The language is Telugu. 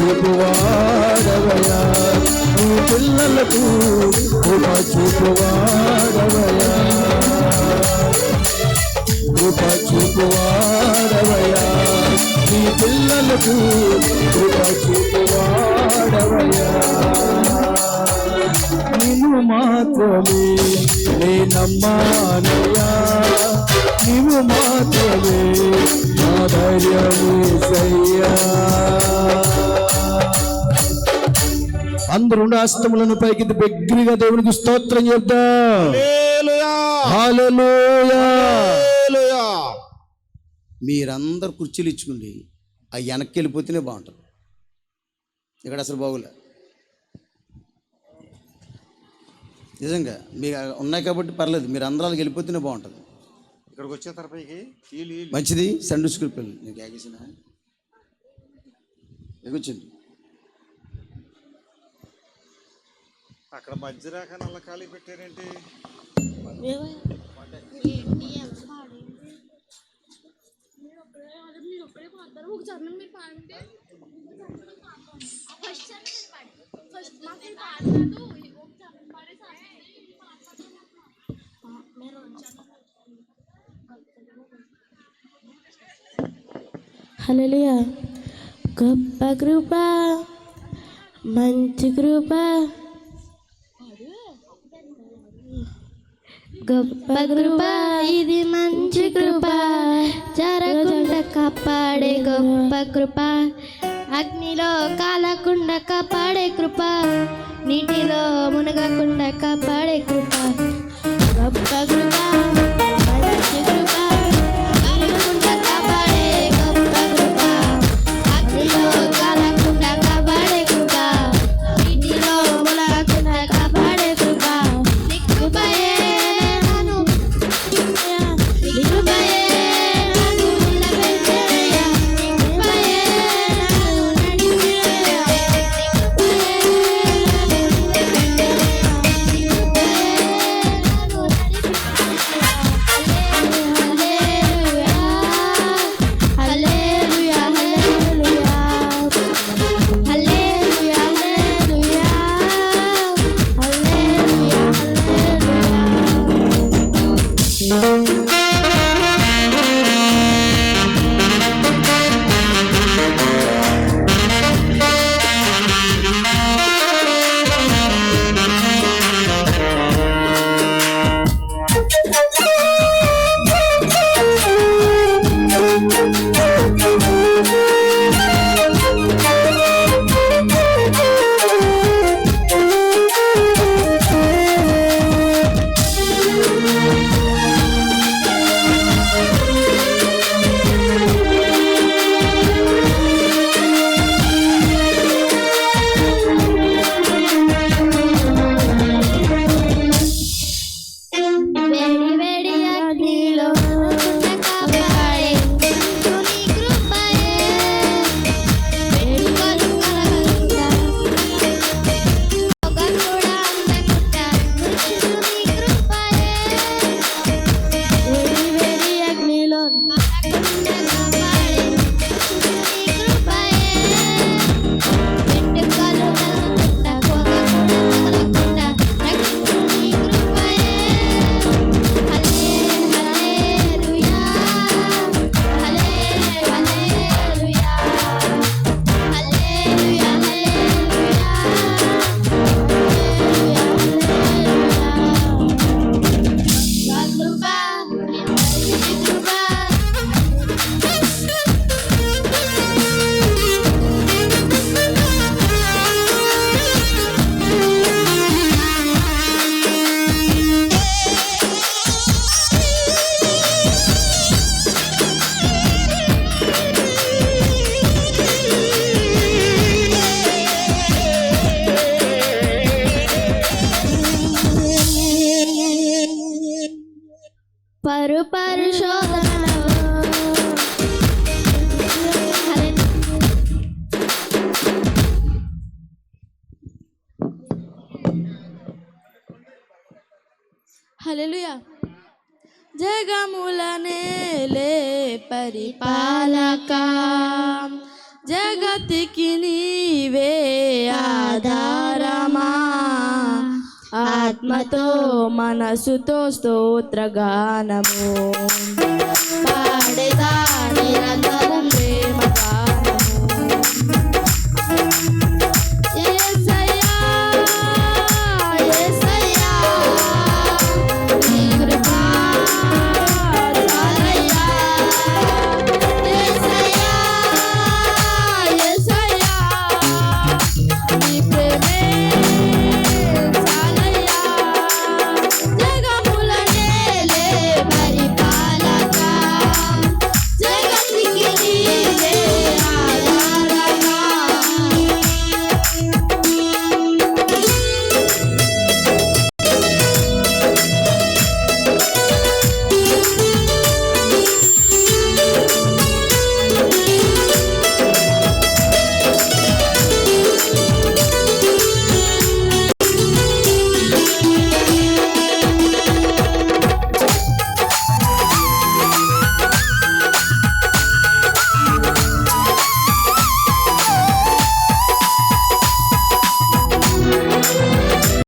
చూపువాడవయా, నీ పిల్లలకు కృప చూపువాడవయా, కృప చూపువాడవయా, నీ పిల్లలకు కృప చూపువాడవయా. నీవు మాత్రమే నేనమ్మానయ్యా, నీవు మాత్రమే నా ధైర్యమేసయ్యా. అందరూ హస్తములను పైకి బిగ్గరగా దేవునికి స్తోత్రం చేద్దాం. హల్లెలూయా. మీరందరూ కుర్చీలు ఇచ్చుకోండి, ఆ వెనక్కి వెళ్ళిపోతేనే బాగుంటుంది. ఇక్కడ అసలు బాగులే, నిజంగా మీకు ఉన్నాయి కాబట్టి పర్లేదు, మీరు అందరాలకు వెళ్ళిపోతేనే బాగుంటుంది. ఇక్కడికి వచ్చే తరపైకి మంచిది. సండే స్కూల్ పిల్లలు నీకు ఏగేసిన ఎగొచ్చింది. అక్కడ మధ్య రేఖ నల్ల ఖాళీ పెట్టారేంటి? హల్లెలూయా. గొప్ప కృప, మంచి కృప, గొప్ప కృప, ఇది మంచి కృప, జరగకుండా కాపాడే గొప్ప కృప, అగ్నిలో కాలకుండా కాపాడే కృప, నీటిలో మునగకుండా కాపాడే కృప, గొప్ప కృప, మంచి కృప, జరగకుండా కాపాడే గొప్ప కృప, అగ్నిలో కాలకుండా కాపాడే కృప, నీటిలో మునగకుండా కాపాడే కృప, నీ కృపయే హల్లెలూయా. జగములనేలే పరిపాలక, జగతికి నీవే ఆధారమా ఆత్మతో మనసుతో స్తోత్రగానము